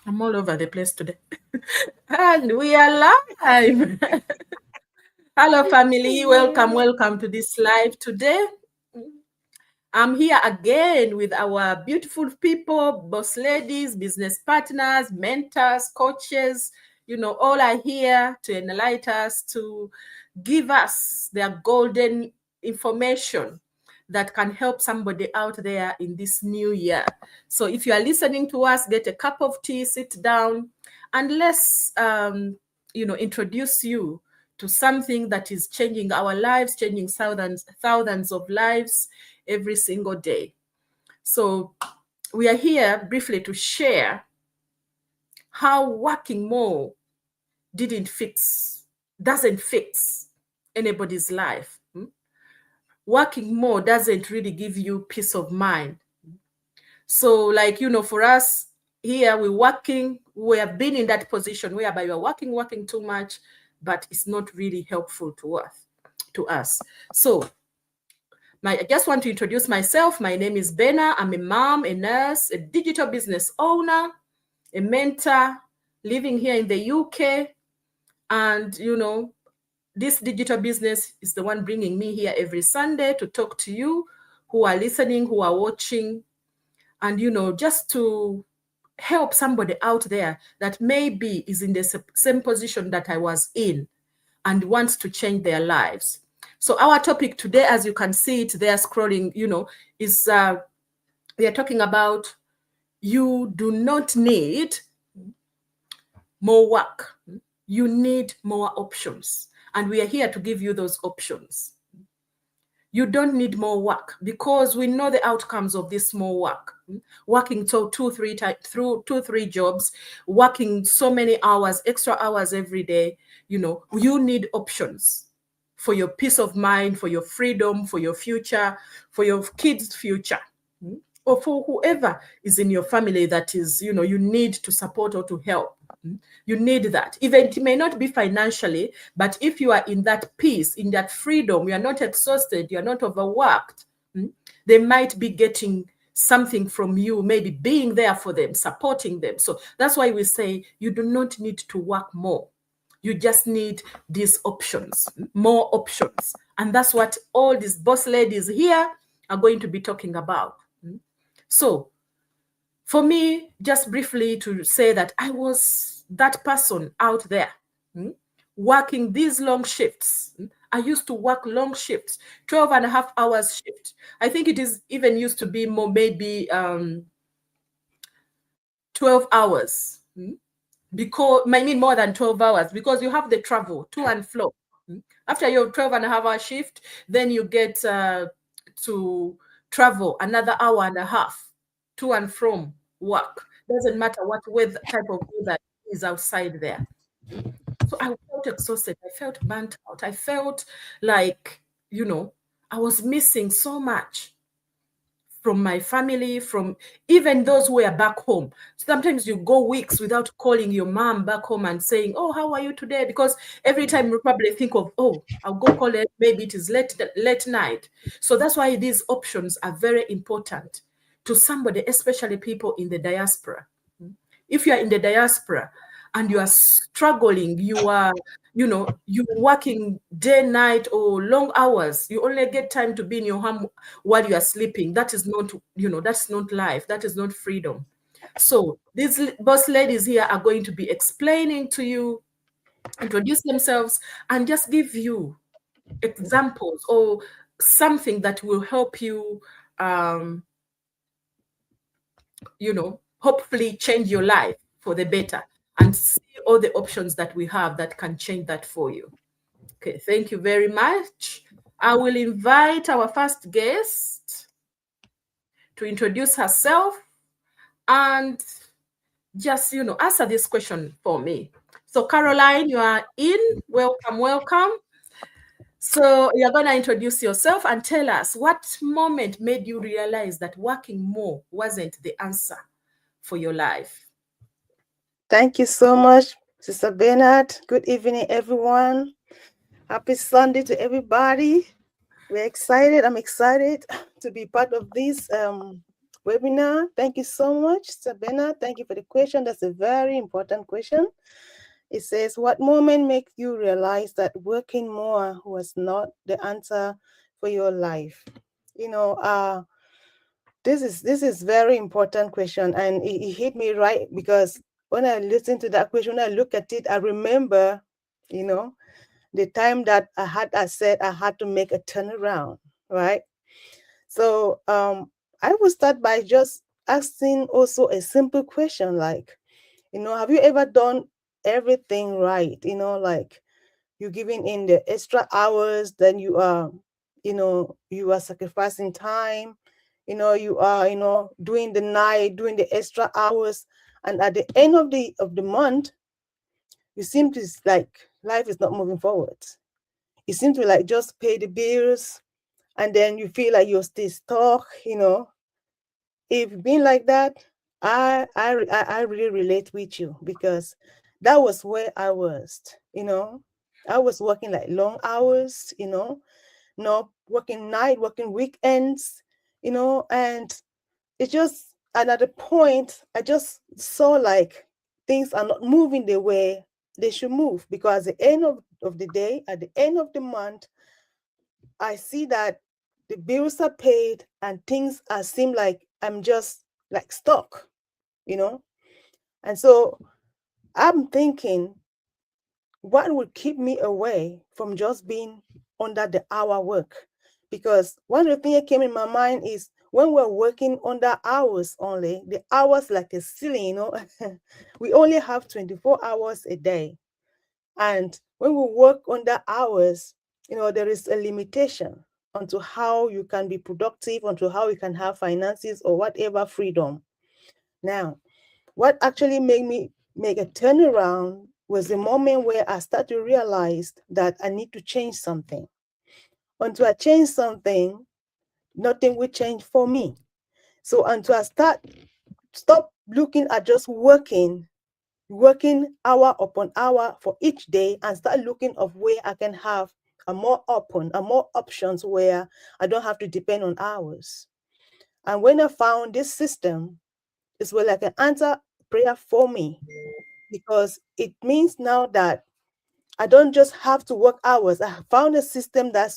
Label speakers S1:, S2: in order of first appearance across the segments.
S1: I'm all over the place today. And we are live. Hello, family. Welcome, welcome to this live today. I'm here again with our beautiful people, boss ladies, business partners, mentors, coaches. All are here to enlighten us, to give us their golden information that can help somebody out there in this new year. So if you are listening to us, get a cup of tea, sit down, and let's introduce you to something that is changing our lives, changing thousands of lives every single day. So we are here briefly to share how working more doesn't fix anybody's life. Working more doesn't really give you peace of mind. So for us here, we have been in that position whereby you're working too much, but it's not really helpful to us. So I just want to introduce myself. My name is Bena. I'm a mom, a nurse, a digital business owner, a mentor, living here in the UK. And, this digital business is the one bringing me here every Sunday to talk to you who are listening, who are watching, and, just to help somebody out there that maybe is in the same position that I was in and wants to change their lives. So our topic today, as you can see it there scrolling, is we are talking about you do not need more work. You need more options. And we are here to give you those options. You don't need more work because we know the outcomes of this more work. Working two, three jobs, working so many hours, extra hours every day. You need options for your peace of mind, for your freedom, for your future, for your kids' future, or for whoever is in your family that is, you need to support or to help. You need that. Even it may not be financially, but if you are in that peace, in that freedom, you are not exhausted, you are not overworked, they might be getting something from you, maybe being there for them, supporting them. So that's why we say you do not need to work more. You just need these options, more options. And that's what all these boss ladies here are going to be talking about. So for me, just briefly to say that I was that person out there working these long shifts. I used to work long shifts, 12 and a half hours shift. I think it is even used to be more, maybe 12 hours. Because I mean more than 12 hours because you have the travel to and fro. After your 12 and a half hour shift, then you get to travel another hour and a half to and from work. Doesn't matter what type of weather is outside there. So I felt exhausted. I felt burnt out. I felt like, I was missing so much from my family, from even those who are back home. Sometimes you go weeks without calling your mom back home and saying, oh, how are you today? Because every time you probably think of, oh, I'll go call it, maybe it is late night. So that's why these options are very important to somebody, especially people in the diaspora. If you are in the diaspora and you are struggling, you're working day, night, or long hours, you only get time to be in your home while you are sleeping. That is not, that's not life. That is not freedom. So these boss ladies here are going to be explaining to you, introduce themselves, and just give you examples or something that will help you, hopefully change your life for the better and see all the options that we have that can change that for you. Okay, thank you very much. I will invite our first guest to introduce herself and just, answer this question for me. So Caroline, you are in. Welcome, welcome. So you're going to introduce yourself and tell us what moment made you realize that working more wasn't the answer for your life.
S2: Thank you so much, Sister Bernard. Good evening, everyone. Happy Sunday to everybody. We're excited. I'm excited to be part of this webinar. Thank you so much, Sabina. Thank you for the question. That's a very important question. It says, what moment makes you realize that working more was not the answer for your life? You know, this is very important question, and it hit me right because when I listen to that question, when I look at it, I remember, you know, the time that I said I had to make a turnaround, right? So I will start by just asking also a simple question like, have you ever done everything right? Like you're giving in the extra hours, then you are sacrificing time, you are, doing the night, doing the extra hours, and at the end of the month, you seem to like life is not moving forward. You seem to like just pay the bills, and then you feel like you're still stuck. If being like that, I really relate with you because that was where I was. I was working like long hours, not working night, working weekends, and it just another point I just saw like things are not moving the way they should move because at the end of the day, at the end of the month, I see that the bills are paid and things are seem like I'm just like stuck. And so I'm thinking, what would keep me away from just being under the hour work? Because one of the things that came in my mind is when we're working under hours only, the hours like a ceiling. We only have 24 hours a day. And when we work under hours, there is a limitation onto how you can be productive, onto how you can have finances or whatever freedom. Now, what actually made me make a turnaround was the moment where I started to realize that I need to change something. Until I change something, nothing will change for me. So until I stop looking at just working hour upon hour for each day and start looking of where I can have a more open, a more options where I don't have to depend on hours. And when I found this system, it's where like an answer prayer for me because it means now that I don't just have to work hours. I have found a system that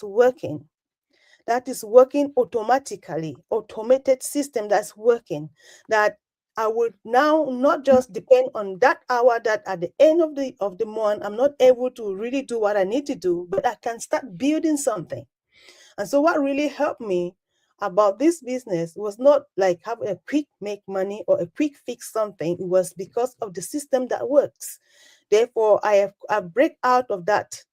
S2: is working automatically, automated system that's working, that I would now not just depend on that hour that at the end of the month, I'm not able to really do what I need to do, but I can start building something. And so what really helped me about this business was not like have a quick make money or a quick fix something. It was because of the system that works. Therefore, I break out of that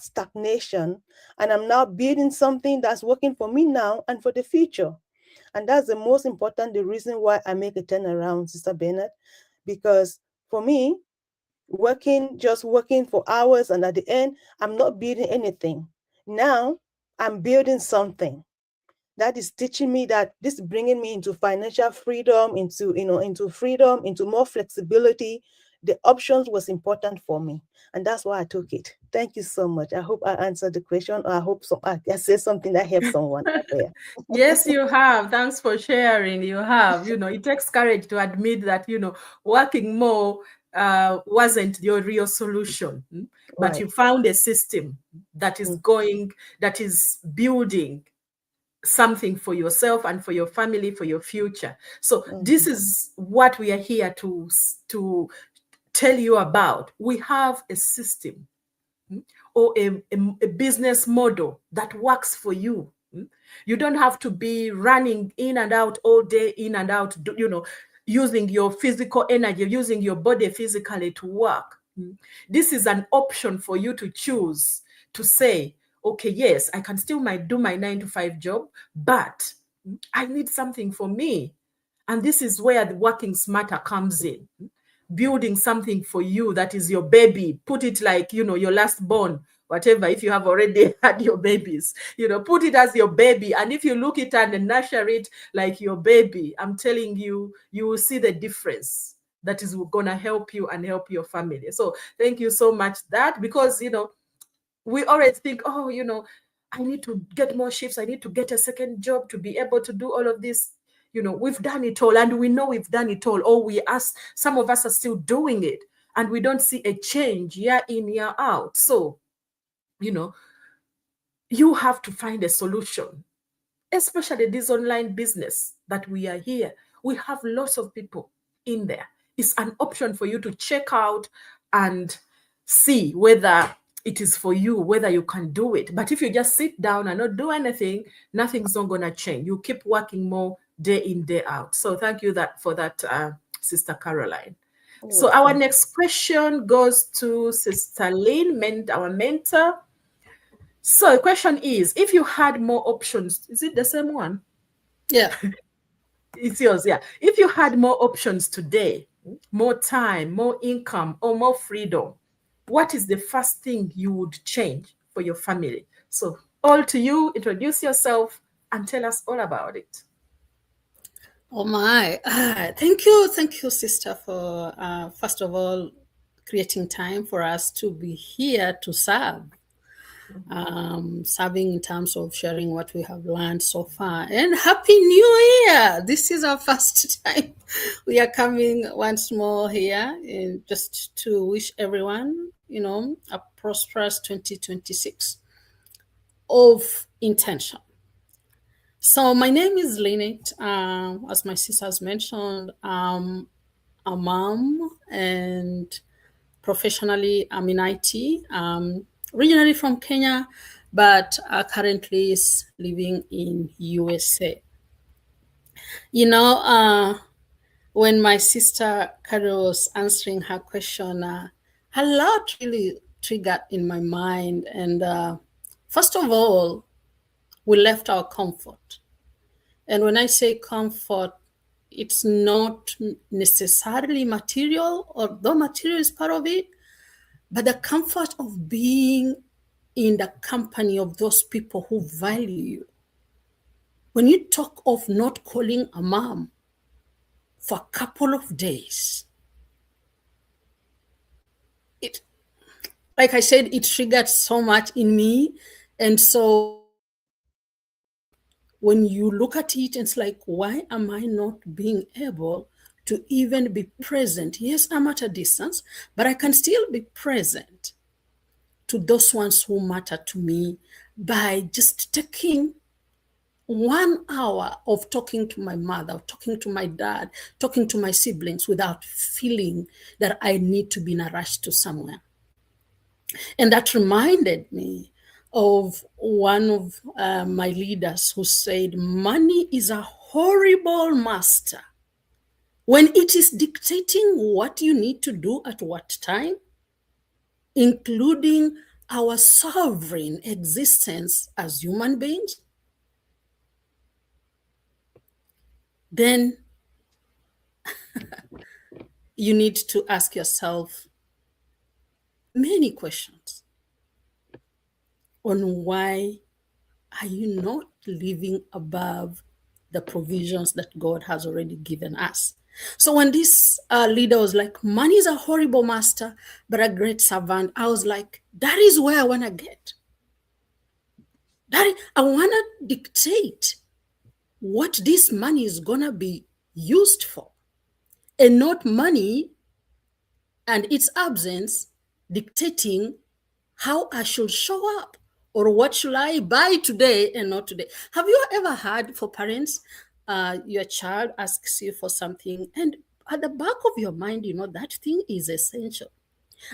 S2: stagnation, and I'm now building something that's working for me now and for the future. And that's the most important, the reason why I make a turnaround, Sister Bennett, because for me, just working for hours and at the end, I'm not building anything. Now I'm building something that is teaching me that this is bringing me into financial freedom, into freedom, into more flexibility. The options was important for me, and that's why I took it. Thank you so much. I hope I answered the question, or I hope I said something that helps someone out there.
S1: Yes, you have. Thanks for sharing. You have. It takes courage to admit that, working more wasn't your real solution, but
S2: Right.
S1: you found a system that is
S2: Mm,
S1: going, that is building something for yourself and for your family, for your future. So this
S2: mhm,
S1: is what we are here to tell you about. We have a system, or a business model that works for you. You don't have to be running in and out all day, in and out, using your physical energy, using your body physically to work. This is an option for you to choose, to say, okay, yes, I can still do my 9 to 5 job, but I need something for me. And this is where the working smarter comes in. Building something for you that is your baby. Put it like, your last born, whatever, if you have already had your babies, put it as your baby. And if you look it and nurture it like your baby, I'm telling you, you will see the difference that is going to help you and help your family. So thank you so much that, because, we always think, I need to get more shifts. I need to get a second job to be able to do all of this. We've done it all, and we know we've done it all, or some of us are still doing it, and we don't see a change year in, year out. So, you have to find a solution, especially this online business that we are here. We have lots of people in there. It's an option for you to check out and see whether it is for you, whether you can do it. But if you just sit down and not do anything, nothing's not going to change. You keep working more day in, day out. So thank you for that, Sister Caroline. So our next question goes to Sister Lynn, our mentor. So the question is, if you had more options, is it the same one?
S3: Yeah.
S1: It's yours, yeah. If you had more options today, more time, more income, or more freedom, what is the first thing you would change for your family? So all to you, introduce yourself and tell us all about it.
S3: Oh my, thank you, sister, for first of all, creating time for us to be here to serve. Serving in terms of sharing what we have learned so far. And Happy New Year! This is our first time we are coming once more here, and just to wish everyone, a prosperous 2026 of intention. So my name is Lynette. As my sisters mentioned, I'm a mom, and professionally I'm in IT. Originally from Kenya, but currently is living in USA. When my sister Carol was answering her question, a lot really triggered in my mind. And first of all, we left our comfort. And when I say comfort, it's not necessarily material, although material is part of it, but the comfort of being in the company of those people who value you. When you talk of not calling a mom for a couple of days, like I said, it triggered so much in me. And so when you look at it, it's like, why am I not being able to even be present? Yes, I'm at a distance, but I can still be present to those ones who matter to me by just taking 1 hour of talking to my mother, talking to my dad, talking to my siblings without feeling that I need to be in a rush to somewhere. And that reminded me of one of my leaders who said, money is a horrible master when it is dictating what you need to do at what time, including our sovereign existence as human beings. Then you need to ask yourself many questions on why are you not living above the provisions that God has already given us. So when this leader was like, money is a horrible master, but a great servant, I was like, that is where I want to get. I want to dictate what this money is going to be used for, and not money and its absence dictating how I should show up or what should I buy today and not today. Have you ever had, for parents, your child asks you for something, and at the back of your mind, that thing is essential.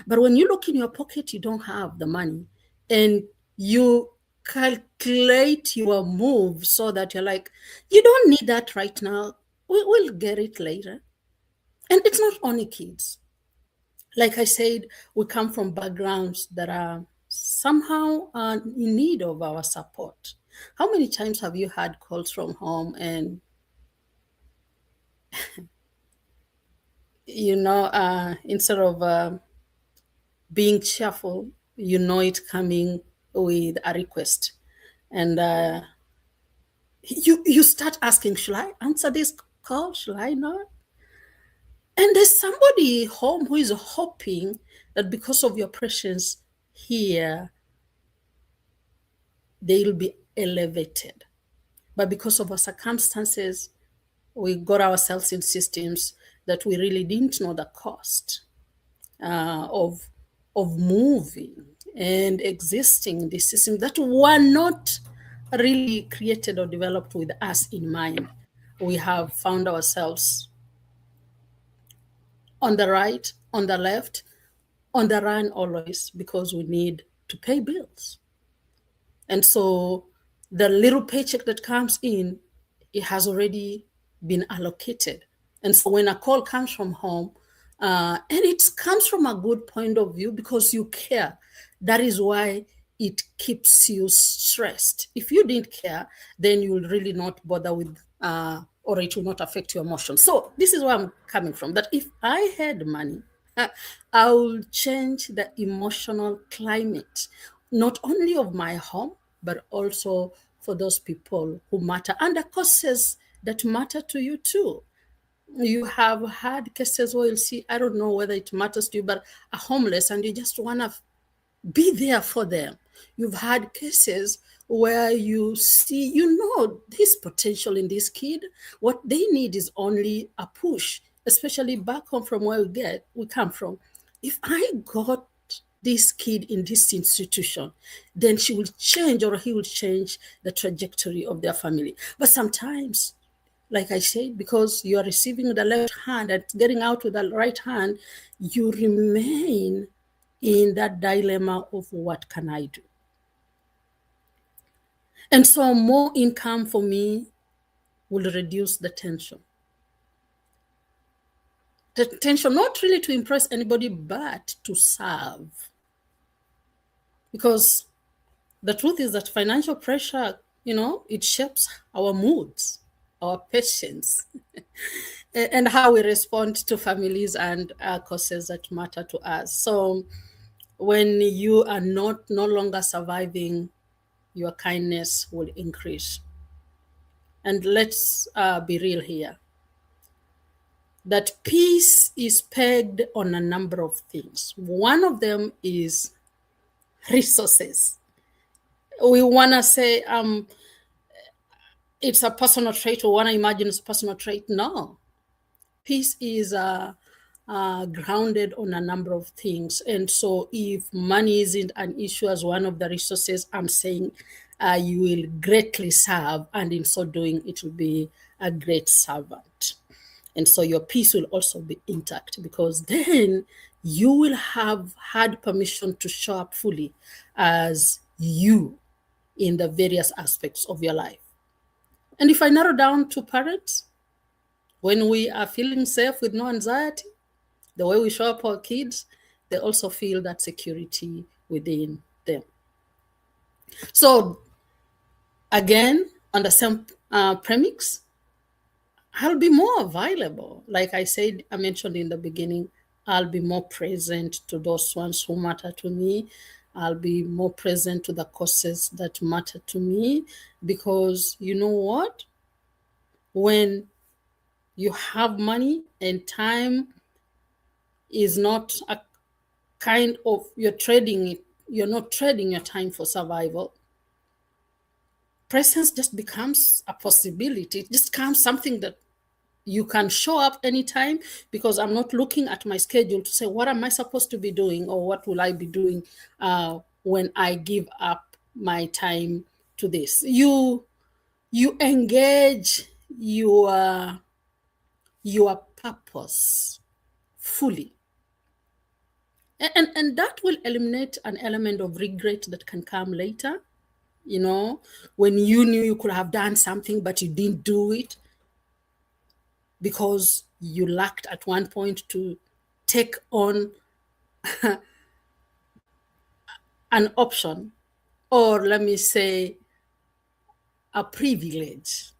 S3: But when you look in your pocket, you don't have the money, and you calculate your move so that you're like, you don't need that right now. We'll get it later. And it's not only kids. Like I said, we come from backgrounds that are somehow in need of our support. How many times have you had calls from home and, instead of being cheerful, it's coming with a request. And you start asking, should I answer this call? Should I not? And there's somebody home who is hoping that because of your presence here, they'll be elevated. But because of our circumstances, we got ourselves in systems that we really didn't know the cost of moving and existing in this system that were not really created or developed with us in mind. We have found ourselves on the right, on the left, on the run always, because we need to pay bills. And so the little paycheck that comes in, it has already been allocated. And so when a call comes from home, and it comes from a good point of view because you care, that is why it keeps you stressed. If you didn't care, then you will really not bother with, or it will not affect your emotions. So this is where I'm coming from, that if I had money, I will change the emotional climate, not only of my home, but also for those people who matter and the causes that matter to you too. You have had cases where you'll see, I don't know whether it matters to you, but a homeless and you just want to be there for them. You've had cases where you see, this potential in this kid. What they need is only a push, especially back home from where we come from. If I got this kid in this institution, then she will change or he will change the trajectory of their family. But sometimes, like I said, because you are receiving the left hand and getting out with the right hand, you remain in that dilemma of what can I do? And so more income for me will reduce the tension. The tension, not really to impress anybody, but to serve. Because the truth is that financial pressure, it shapes our moods, our patience, and how we respond to families and causes that matter to us. So when you are no longer surviving, your kindness will increase. And let's be real here, that peace is pegged on a number of things. One of them is resources. We want to say it's a personal trait, or want to imagine it's a personal trait. No. Peace is grounded on a number of things. And so if money isn't an issue as one of the resources, I'm saying you will greatly serve, and in so doing, it will be a great servant. And so your peace will also be intact, because then you will have had permission to show up fully as you in the various aspects of your life. And if I narrow down to parents, when we are feeling safe with no anxiety, the way we show up our kids, they also feel that security within them. So again, on the same premise, I'll be more available. Like I mentioned in the beginning, I'll be more present to those ones who matter to me. I'll be more present to the causes that matter to me, because you know what? When you have money and time is not a kind of, you're not trading your time for survival. Presence just becomes a possibility. It just becomes something that you can show up anytime, because I'm not looking at my schedule to say, what am I supposed to be doing, or what will I be doing when I give up my time to this? You engage your purpose fully. And that will eliminate an element of regret that can come later. When you knew you could have done something, but you didn't do it because you lacked at one point to take on an option, or let me say, a privilege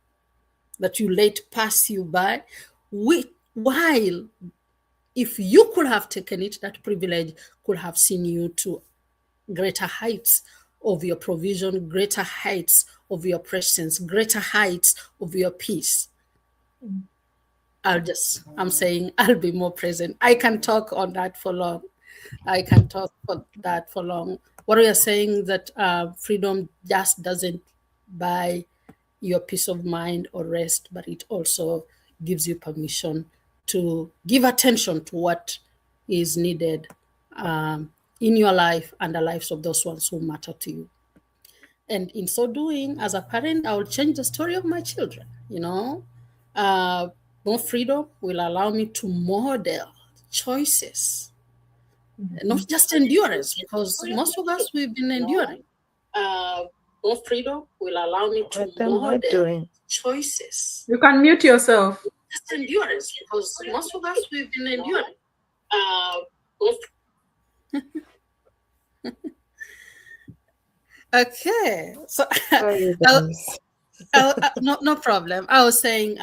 S3: that you let pass you by, while if you could have taken it, that privilege could have seen you to greater heights of your provision, greater heights of your presence, greater heights of your peace. I'm saying I'll be more present. I can talk on that for long. What we are saying, that freedom just doesn't buy your peace of mind or rest, but it also gives you permission to give attention to what is needed in your life and the lives of those ones who matter to you. And in so doing, as a parent, I will change the story of my children. Uh, More freedom will allow me to model choices, not just endurance, because most of us, we've been enduring. More freedom will allow me to
S2: What am I
S3: model
S2: doing?
S3: choices.
S1: You can mute yourself.
S3: Just endurance, because most of us, we've been enduring. Okay, so
S2: Sorry, guys.
S3: no problem. I was saying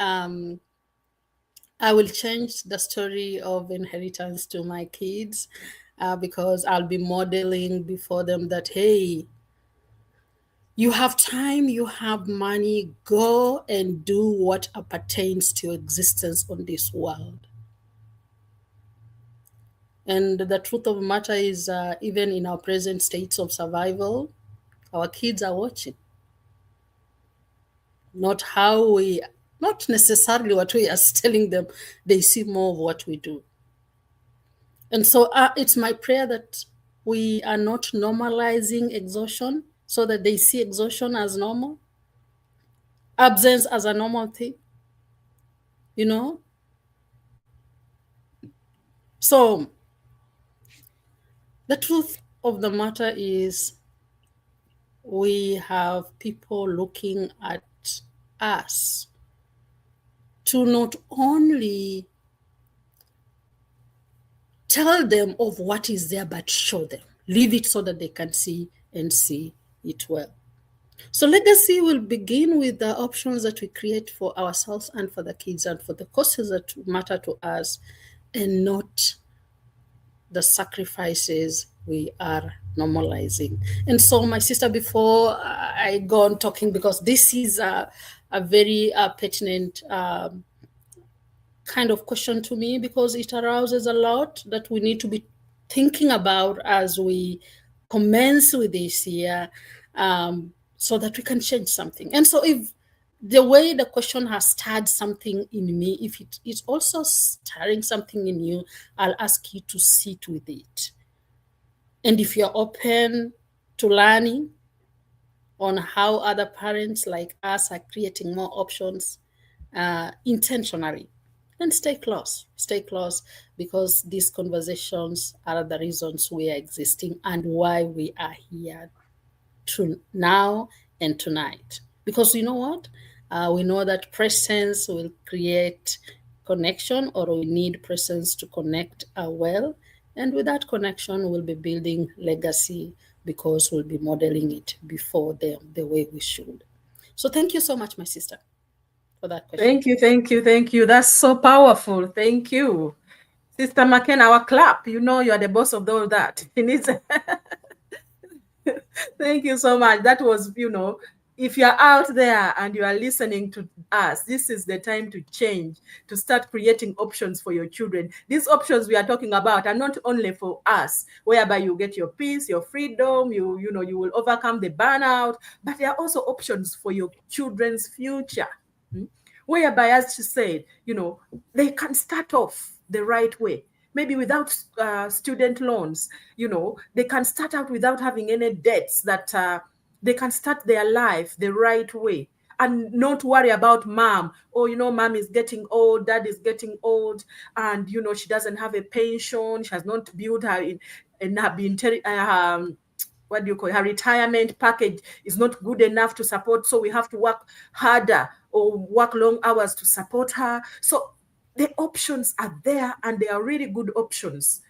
S3: I will change the story of inheritance to my kids because I'll be modeling before them that, hey, you have time, you have money, go and do what appertains to your existence on this world. And the truth of the matter is, even in our present states of survival, our kids are watching. Not necessarily what we are telling them, they see more of what we do. And so it's my prayer that we are not normalizing exhaustion so that they see exhaustion as normal, absence as a normal thing, So the truth of the matter is we have people looking at us to not only tell them of what is there, but show them. Leave it so that they can see and see it well. So legacy will begin with the options that we create for ourselves and for the kids and for the causes that matter to us, and not the sacrifices we are normalizing. And so, my sister, before I go on talking, because this is a very pertinent kind of question to me, because it arouses a lot that we need to be thinking about as we commence with this year, so that we can change something. And so if the way the question has stirred something in me, if it is also stirring something in you, I'll ask you to sit with it. And if you're open to learning on how other parents like us are creating more options intentionally, then stay close, because these conversations are the reasons we are existing and why we are here now and tonight. Because you know what? We know that presence will create connection, or we need presence to connect well. And with that connection, we'll be building legacy because we'll be modeling it before them the way we should. So thank you so much, my sister, for that question.
S1: Thank you. That's so powerful. Thank you. Sister McKenna, our clap. You know you are the boss of all that. Thank you so much. That was, if you're out there and you are listening to us, this is the time to change, to start creating options for your children. These options we are talking about are not only for us, whereby you get your peace, your freedom, you will overcome the burnout, but they are also options for your children's future. Whereby, as she said, they can start off the right way. Maybe without student loans, they can start out without having any debts, that they can start their life the right way and not worry about mom. Oh, mom is getting old, dad is getting old, and, she doesn't have a pension. She has not built her what do you call it? Her retirement package is not good enough to support, so we have to work harder or work long hours to support her. So the options are there, and they are really good options,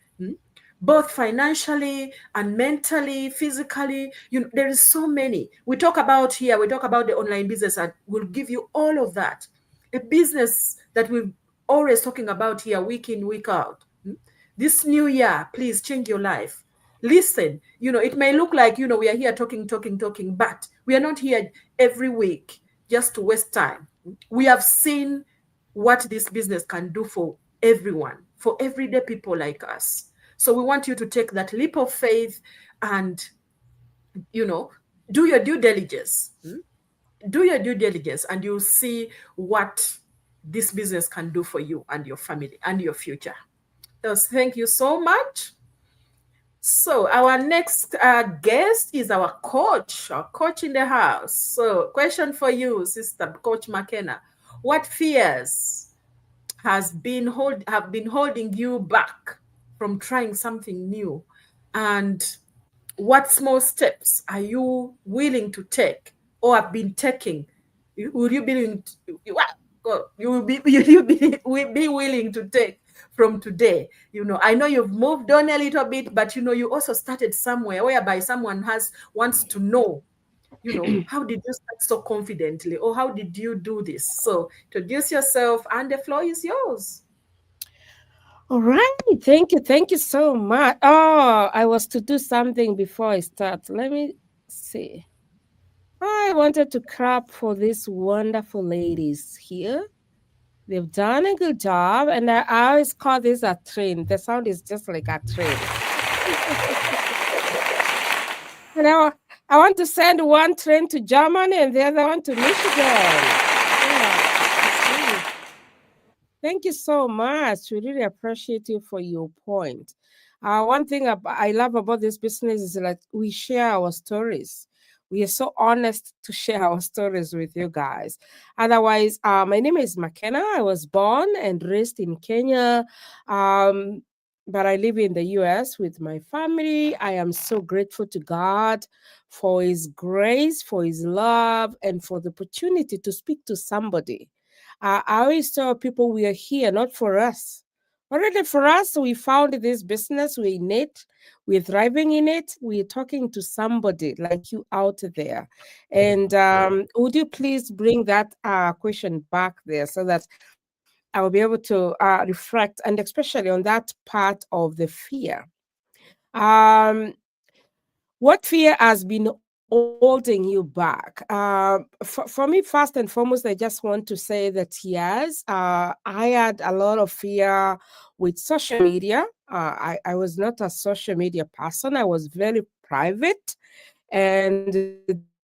S1: both financially and mentally, physically. There is so many. We talk about the online business, and we'll give you all of that. A business that we're always talking about here, week in, week out. This new year, please change your life. Listen, it may look like, we are here talking, but we are not here every week just to waste time. We have seen what this business can do for everyone, for everyday people like us. So we want you to take that leap of faith and, do your due diligence. Do your due diligence, and you'll see what this business can do for you and your family and your future. So thank you so much. So our next guest is our coach in the house. So question for you, Sister Coach McKenna. What fears have been holding you back from trying something new? And what small steps are you willing to take or have been taking? Would you be willing to, you will be will be willing to take from today? I know you've moved on a little bit, but you also started somewhere whereby someone has wants to know, how did you start so confidently, or how did you do this? So introduce yourself, and the floor is yours.
S4: All right. Thank you. Thank you so much. Oh, I was to do something before I start. Let me see. I wanted to clap for these wonderful ladies here. They've done a good job, and I always call this a train. The sound is just like a train. And I want to send one train to Germany and the other one to Michigan. Yeah, thank you so much. We really appreciate you for your point. One thing I love about this business is like we share our stories. We are so honest to share our stories with you guys. Otherwise, my name is McKenna. I was born and raised in Kenya, but I live in the US with my family. I am so grateful to God for His grace, for His love, and for the opportunity to speak to somebody. I always tell people we are here not for us. Already for us, we found this business, we're in it, we're thriving in it, we're talking to somebody like you out there. And would you please bring that question back there so that I will be able to reflect, and especially on that part of the fear. Um, what fear has been holding you back? For me, first and foremost, I just want to say that yes, I had a lot of fear with social media. I was not a social media person. I was very private. And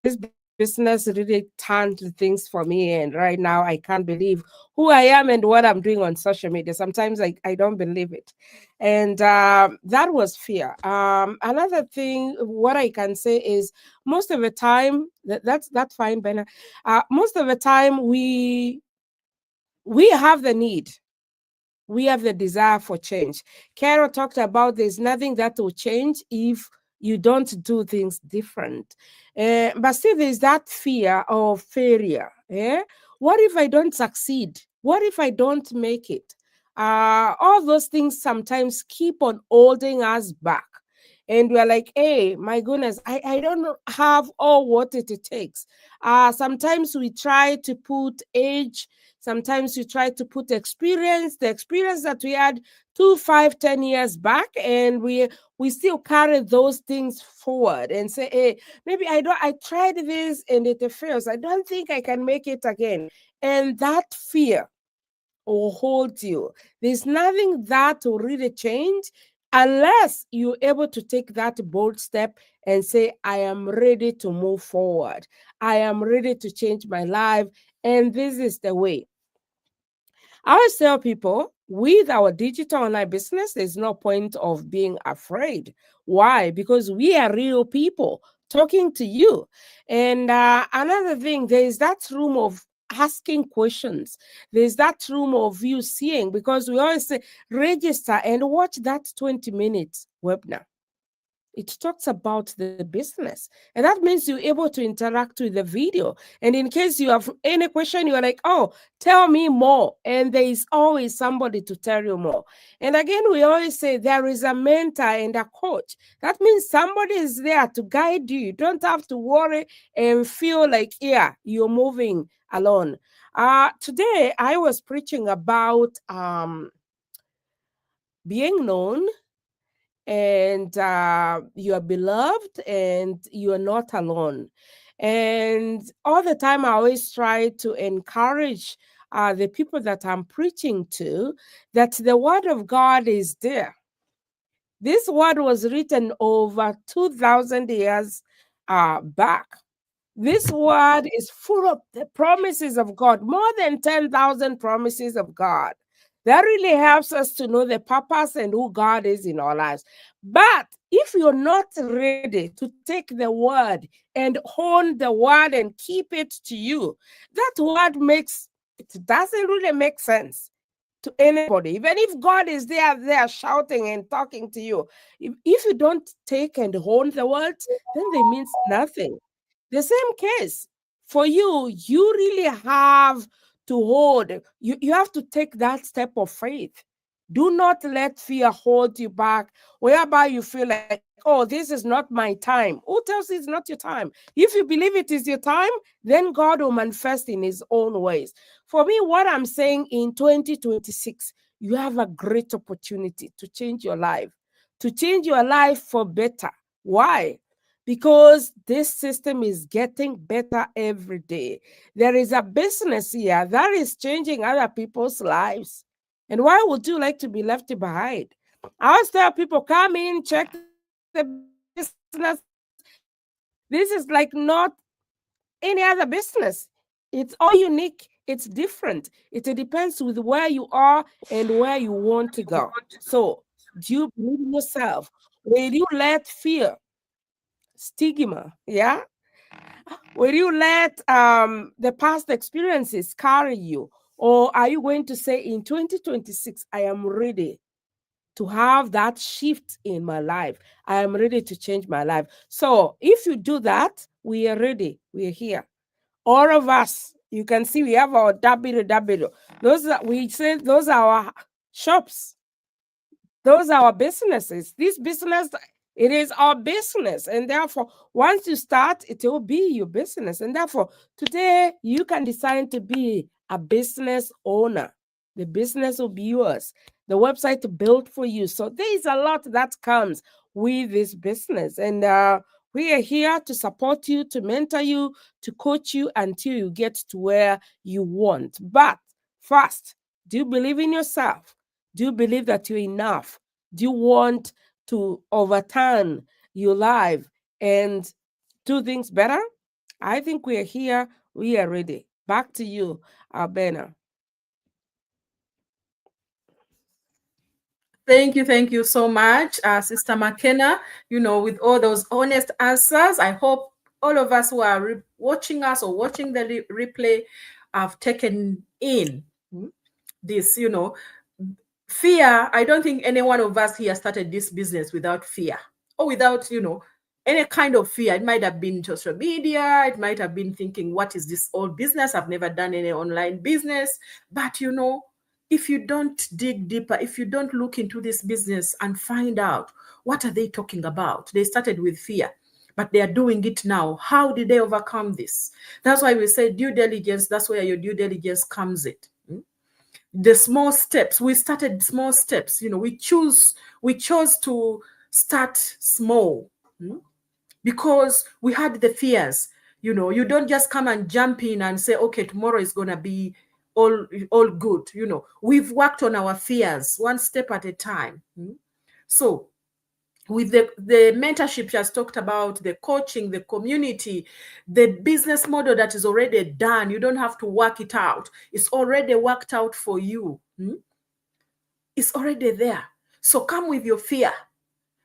S4: this business really turned things for me. And right now, I can't believe who I am and what I'm doing on social media. Sometimes I don't believe it. And that was fear. Another thing, what I can say is most of the time, that's fine, Bena. Most of the time, we have the need, we have the desire for change. Carol talked about there's nothing that will change if you don't do things different. But still, there's that fear of failure. What if I don't succeed? What if I don't make it? All those things sometimes keep on holding us back. And we're like, hey, my goodness, I don't have all what it takes. Sometimes we try to put age, sometimes we try to put experience, the experience that we had 2, 5, 10 years back, and we still carry those things forward and say, hey, maybe I tried this and it fails. I don't think I can make it again. And that fear will hold you. There's nothing that will really change unless you're able to take that bold step and say, I am ready to move forward. I am ready to change my life. And this is the way. I always tell people with our digital online business, there's no point of being afraid. Why? Because we are real people talking to you. And another thing, there is that room of asking questions. There's that room of you seeing, because we always say register and watch that 20 minutes webinar. It talks about the business. And that means you're able to interact with the video. And in case you have any question, you're like, oh, tell me more. And there is always somebody to tell you more. And again, we always say there is a mentor and a coach. That means somebody is there to guide you. You don't have to worry and feel like, yeah, you're moving alone. Today, I was preaching about being known, and you are beloved and you are not alone. And all the time, I always try to encourage the people that I'm preaching to that the word of God is there. This word was written over 2,000 years back. This word is full of the promises of God, more than 10,000 promises of God. That really helps us to know the purpose and who God is in our lives. But if you're not ready to take the word and hone the word and keep it to you, that word it doesn't really make sense to anybody. Even if God is there shouting and talking to you, if you don't take and hone the words, then they means nothing. The same case for you, you really have to hold, you have to take that step of faith. Do not let fear hold you back, whereby you feel like, oh, this is not my time. Who tells you it's not your time? If you believe it is your time, then God will manifest in his own ways. For me, what I'm saying in 2026, you have a great opportunity to change your life for better. Why? Because this system is getting better every day. There is a business here that is changing other people's lives. And why would you like to be left behind? I always tell people, come in, check the business. This is like not any other business. It's all unique. It's different. It depends with where you are and where you want to go. So, do you believe in yourself? Will you let fear, stigma, yeah? Will you let the past experiences carry you? Or are you going to say in 2026, I am ready to have that shift in my life? I am ready to change my life. So if you do that, we are ready. We are here. All of us, you can see we have our www. Those are our shops. Those are our businesses. This business, it is our business. And therefore, once you start, it will be your business. And therefore, today you can decide to be a business owner. The business will be yours. The website built for you. So there is a lot that comes with this business. And we are here to support you, to mentor you, to coach you until you get to where you want. But first, do you believe in yourself? Do you believe that you're enough? Do you want to overturn your life and do things better? I think we are here. We are ready. Back to you, Albena.
S1: Thank you so much, Sister McKenna. With all those honest answers, I hope all of us who are watching us or watching the replay have taken in this, fear. I don't think any one of us here started this business without fear or without, any kind of fear. It might have been social media. It might have been thinking, what is this old business? I've never done any online business. But, if you don't dig deeper, if you don't look into this business and find out what are they talking about, they started with fear, but they are doing it now. How did they overcome this? That's why we say due diligence. That's where your due diligence comes in. The small steps. We started small steps. We chose to start small because we had the fears. You don't just come and jump in and say, okay, tomorrow is gonna be all good. We've worked on our fears one step at a time. So with the mentorship she has talked about, the coaching, the community, the business model that is already done, you don't have to work it out. It's already worked out for you. It's already there. So come with your fear,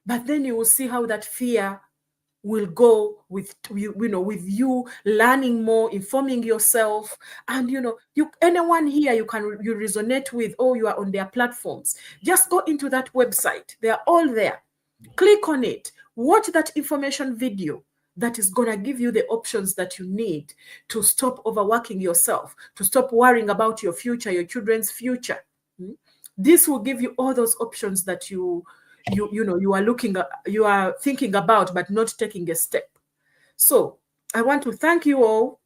S1: but then you will see how that fear will go with you learning more, informing yourself, and anyone here you resonate with, or you are on their platforms, just go into that website. They are all there. Click on it, watch that information video that is going to give you the options that you need to stop overworking yourself, to stop worrying about your future, your children's future. This will give you all those options that you are thinking about but not taking a step. So I want to thank you all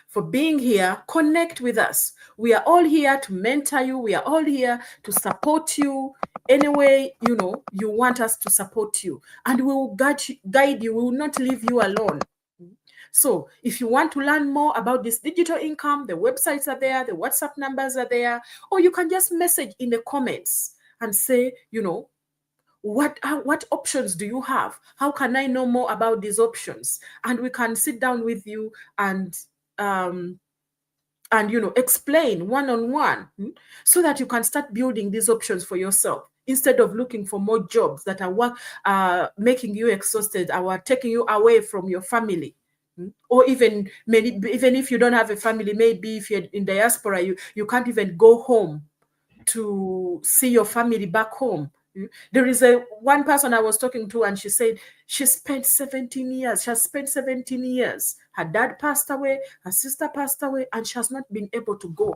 S1: for being here. Connect with us. We are all here to mentor you. We are all here to support you any way you want us to support you, and we will guide you. We will not leave you alone. So if you want to learn more about this digital income, the websites are there, the WhatsApp numbers are there, or you can just message in the comments and say, what options do you have? How can I know more about these options? And we can sit down with you and explain one-on-one, so that you can start building these options for yourself, instead of looking for more jobs that are making you exhausted, or taking you away from your family. Or even if you don't have a family, maybe if you're in diaspora, you can't even go home to see your family back home. There is one person I was talking to, and she said she spent 17 years. She has spent 17 years. Her dad passed away, her sister passed away, and she has not been able to go.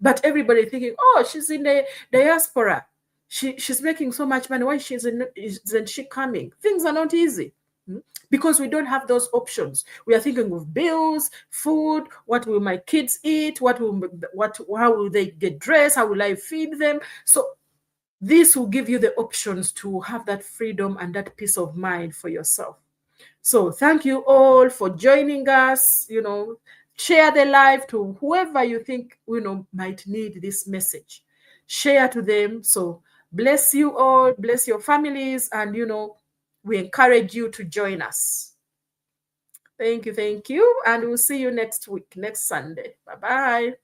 S1: But everybody thinking, oh, she's in the diaspora. She's making so much money. Why isn't she coming? Things are not easy. Because we don't have those options. We are thinking of bills, food, what will my kids eat, how will they get dressed, how will I feed them? So this will give you the options to have that freedom and that peace of mind for yourself. So thank you all for joining us. Share the live to whoever you think might need this message. Share to them. So bless you all, bless your families, and we encourage you to join us. Thank you, and we'll see you next week, next Sunday. Bye-bye.